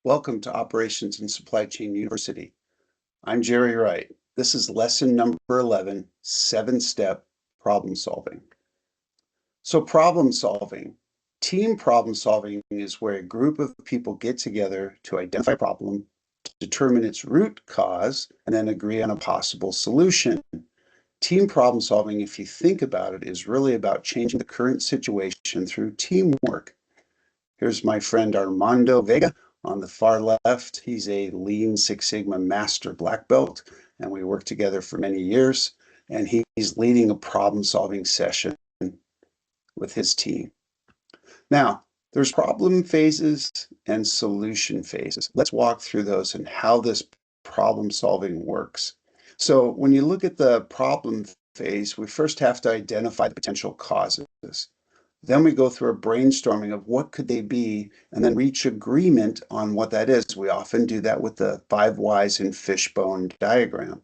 Welcome to Operations and Supply Chain University. I'm Jerry Wright. This is lesson number 11, 7-step problem solving. So problem solving, team problem solving is where a group of people get together to identify a problem, determine its root cause, and then agree on a possible solution. Team problem solving, if you think about it, is really about changing the current situation through teamwork. Here's my friend Armando Vega on the far left. He's a Lean Six Sigma Master Black Belt, and we worked together for many years. And he's leading a problem-solving session with his team. Now, there's problem phases and solution phases. Let's walk through those and how this problem solving works. So when you look at the problem phase, we first have to identify the potential causes. Then we go through a brainstorming of what could they be and then reach agreement on what that is. We often do that with the 5 whys in Fishbone diagram.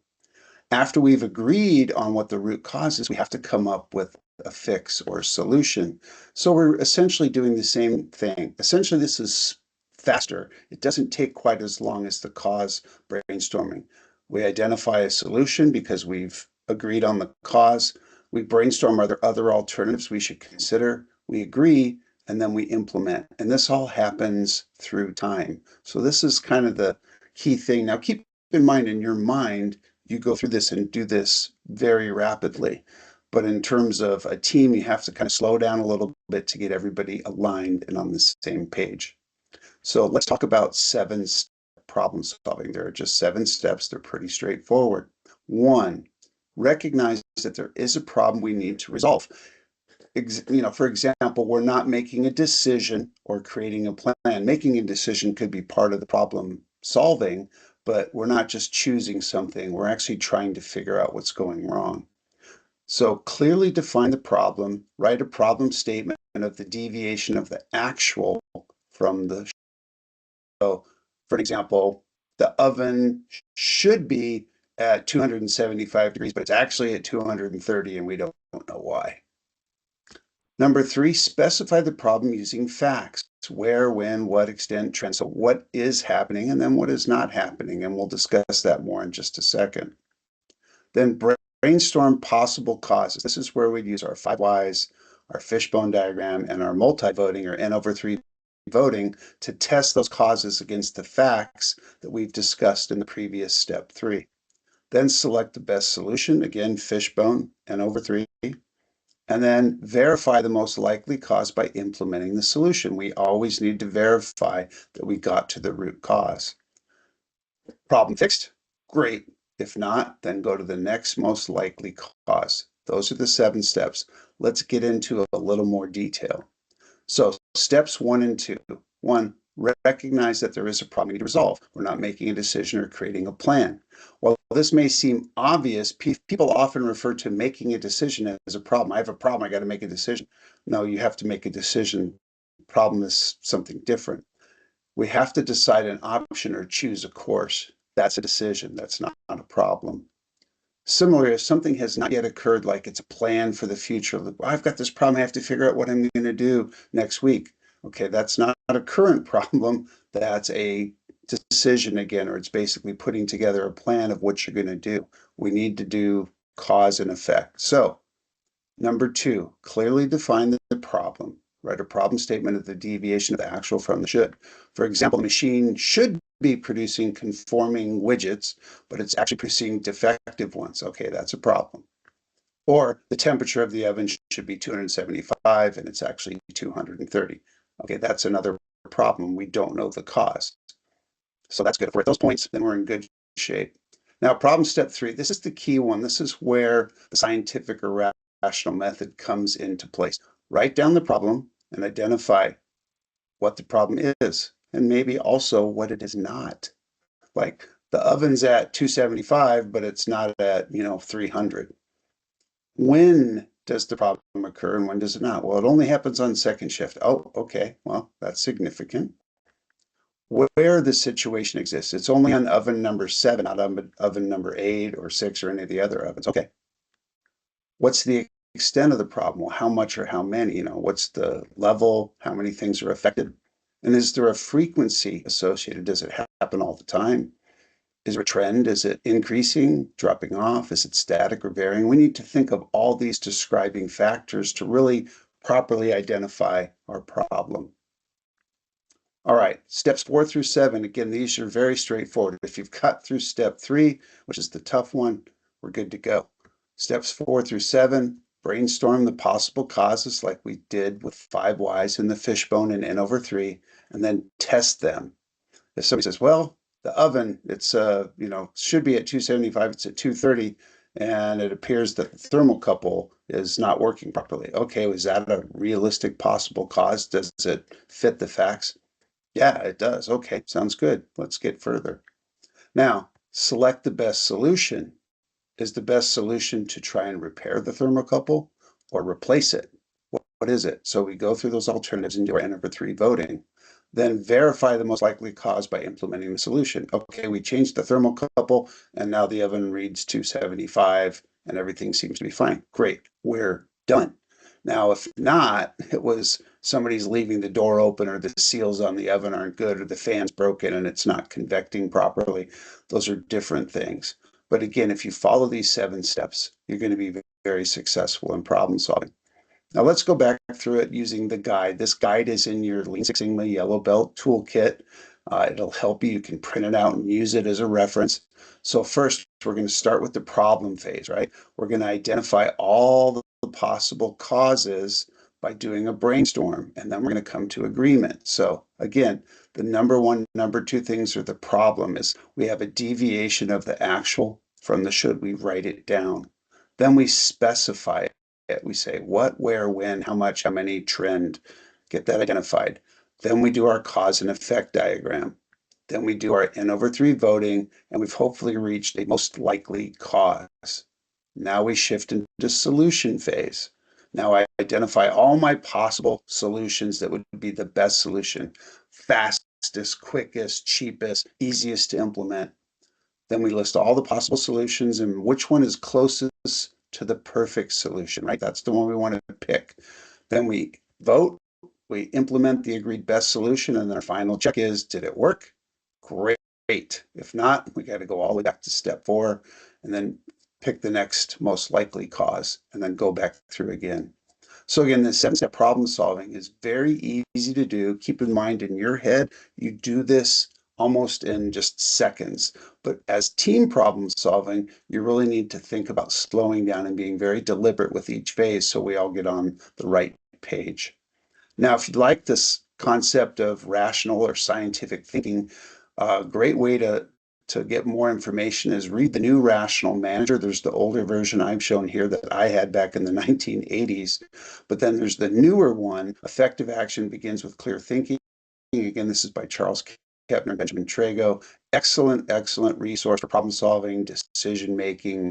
After we've agreed on what the root cause is, we have to come up with a fix or solution. So we're essentially doing the same thing. Essentially, this is faster. It doesn't take quite as long as the cause brainstorming. We identify a solution because we've agreed on the cause. We brainstorm, are there other alternatives we should consider? We agree, and then we implement. And this all happens through time. So this is kind of the key thing. Now, keep in mind, in your mind, you go through this and do this very rapidly. But in terms of a team, you have to kind of slow down a little bit to get everybody aligned and on the same page. So let's talk about 7-step problem solving. There are just 7 steps. They're pretty straightforward. 1, recognize that there is a problem we need to resolve. For example, we're not making a decision or creating a plan. Making a decision could be part of the problem solving, but we're not just choosing something. We're actually trying to figure out what's going wrong. So clearly define the problem, write a problem statement of the deviation of the actual from the. So, for example, the oven should be at 275 degrees, but it's actually at 230 and we don't know why. Number 3, specify the problem using facts. Where, when, what extent, trend. So what is happening and then what is not happening, and we'll discuss that more in just a second. Then brainstorm possible causes. This is where we'd use our 5 whys, our fishbone diagram, and our multi-voting or N/3 voting to test those causes against the facts that we've discussed in the previous step 3. Then select the best solution, again, fishbone, N/3, and then verify the most likely cause by implementing the solution. We always need to verify that we got to the root cause. Problem fixed? Great. If not, then go to the next most likely cause. Those are the 7 steps. Let's get into a little more detail. So steps 1 and 2. 1, recognize that there is a problem we need to resolve. We're not making a decision or creating a plan. While this may seem obvious, people often refer to making a decision as a problem. I have a problem, I got to make a decision. No, you have to make a decision. Problem is something different. We have to decide an option or choose a course. That's a decision. That's not a problem. Similarly, if something has not yet occurred, like it's a plan for the future, like, well, I've got this problem, I have to figure out what I'm going to do next week. Okay, that's not a current problem. That's a decision again, or it's basically putting together a plan of what you're going to do. We need to do cause and effect. So, number 2, clearly define the problem. Write a problem statement of the deviation of the actual from the should. For example, the machine should be producing conforming widgets, but it's actually producing defective ones. Okay, that's a problem. Or the temperature of the oven should be 275 and it's actually 230. Okay, that's another problem. We don't know the cause. So that's good. If we're at those points, then we're in good shape. Now, problem step 3, this is the key one. This is where the scientific or rational method comes into place. Write down the problem and identify what the problem is, and maybe also what it is not. Like the oven's at 275, but it's not at, 300. When does the problem occur and when does it not? Well, it only happens on second shift. Oh, okay. Well, that's significant. Where the situation exists, it's only on oven number 7, not on oven number 8 or 6 or any of the other ovens. Okay. What's the extent of the problem? Well, how much or how many? What's the level? How many things are affected? And is there a frequency associated? Does it happen all the time? Is there a trend? Is it increasing, dropping off? Is it static or varying? We need to think of all these describing factors to really properly identify our problem. All right, steps 4 through 7. Again, these are very straightforward. If you've cut through step 3, which is the tough one, we're good to go. Steps 4 through 7, brainstorm the possible causes like we did with 5 whys in the fishbone and n over 3, and then test them. If somebody says, well, the oven, it's should be at 275, it's at 230, and it appears that the thermocouple is not working properly. Okay, was that a realistic possible cause? Does it fit the facts? Yeah, it does. Okay, sounds good. Let's get further. Now, select the best solution. Is the best solution to try and repair the thermocouple or replace it? What is it? So we go through those alternatives and do our N over 3 voting. Then verify the most likely cause by implementing the solution. Okay, we changed the thermocouple and now the oven reads 275 and everything seems to be fine. Great, we're done. Now, if not, it was somebody's leaving the door open or the seals on the oven aren't good or the fan's broken and it's not convecting properly. Those are different things. But again, if you follow these 7 steps, you're going to be very successful in problem solving. Now let's go back through it using the guide. This guide is in your Lean Six Sigma Yellow Belt toolkit. It'll help you. You can print it out and use it as a reference. So first, we're going to start with the problem phase, right? We're going to identify all the possible causes by doing a brainstorm, and then we're going to come to agreement. So again, the number 1, number 2 things are the problem is we have a deviation of the actual from the should. We write it down. Then we specify it. We say what, where, when, how much, how many, trend, get that identified. Then we do our cause and effect diagram. Then we do our N over 3 voting, and we've hopefully reached a most likely cause. Now we shift into solution phase. Now I identify all my possible solutions that would be the best solution, fastest, quickest, cheapest, easiest to implement. Then we list all the possible solutions and which one is closest to the perfect solution, right? That's the one we want to pick. Then we vote, we implement the agreed best solution, and then our final check is, did it work? Great. If not, we got to go all the way back to step 4 and then pick the next most likely cause and then go back through again. So again, the 7-step problem solving is very easy to do. Keep in mind in your head, you do this almost in just seconds. But as team problem solving, you really need to think about slowing down and being very deliberate with each phase so we all get on the right page. Now, if you like this concept of rational or scientific thinking, a great way to get more information is read the new Rational Manager. There's the older version I've shown here that I had back in the 1980s. But then there's the newer one, Effective Action Begins with Clear Thinking. Again, this is by Charles Kepner and Kepner Tregoe. Excellent, excellent resource for problem solving, decision making,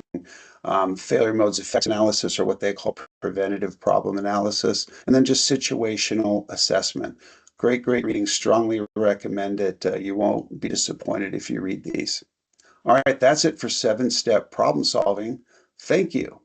failure modes, effects analysis, or what they call preventative problem analysis, and then just situational assessment. Great, great reading. Strongly recommend it. You won't be disappointed if you read these. All right, that's it for 7-step problem solving. Thank you.